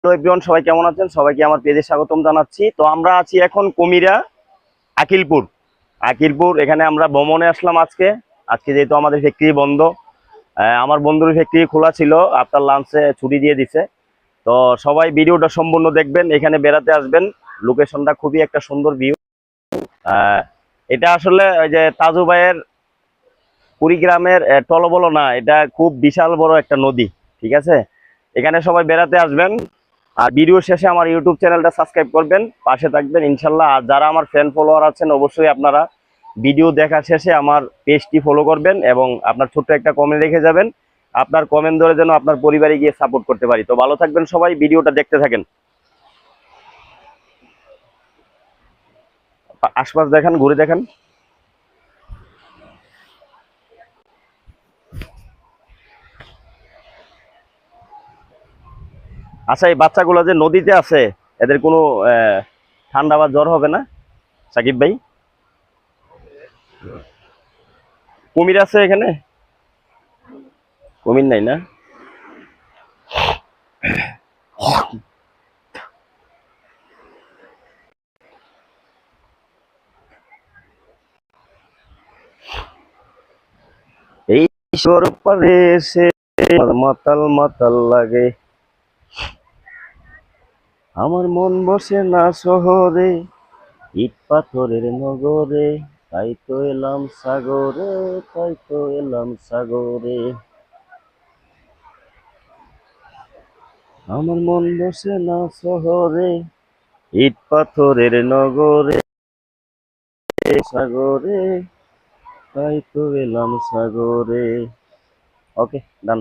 Hello everyone, সবাই কেমন আছেন? সবাইকে আমার পেজে স্বাগতম জানাচ্ছি। তো আমরা আছি এখন কুমিরা আকিলপুর এখানে আমরা ভ্রমণে আসলাম আজকে যেহেতু আমাদের ফ্যাক্টরি বন্ধ। আমার বন্ধুর ফ্যাক্টরি খোলা ছিল, আফটার লাঞ্চে ছুটি দিয়ে দিছে। তো সবাই ভিডিওটা সম্পূর্ণ দেখবেন, এখানে বেড়াতে আসবেন। লোকেশনটা খুবই একটা সুন্দর ভিউ। এটা আসলে ওই যে তাজু ভাইয়ের কুড়িগ্রামের টলবলো না, এটা খুব বিশাল বড় একটা নদী। ঠিক আছে, এখানে সবাই বেড়াতে আসবেন। আর ভিডিও শেষে আমার ইউটিউব চ্যানেলটা সাবস্ক্রাইব করবেন, পাশে থাকবেন ইনশাল্লাহ। আর যারা আমার ফ্যান ফলোয়ার আছেন, অবশ্যই আপনারা ভিডিও দেখা শেষে আমার পেজটি ফলো করবেন এবং আপনার ছোট্ট একটা কমেন্ট রেখে যাবেন। আপনার কমেন্ট ধরে যেন আপনার পরিবারে গিয়ে সাপোর্ট করতে পারি। তো ভালো থাকবেন সবাই, ভিডিওটা দেখতে থাকেন। আশপাশ দেখেন, ঘুরে দেখেন। আচ্ছা, এই বাচ্চাগুলো যে নদীতে আছে, এদের কোনো ঠান্ডা বা জ্বর হবে না সাকিব ভাই? কুমির আছে এখানে? কুমির নাই না? এই ঈশ্বর পারে সে মাতাল মাতাল লাগে, আমার মন বসে না শহরে, ইট পাথরের নগরে, তাই তো এলাম সাগরে, তাই তো এলাম সাগরে। আমার মন বসে না শহরে, ইট পাথরের নগরে, সাগরে, তাই তো এলাম সাগরে। ওকে, ডান।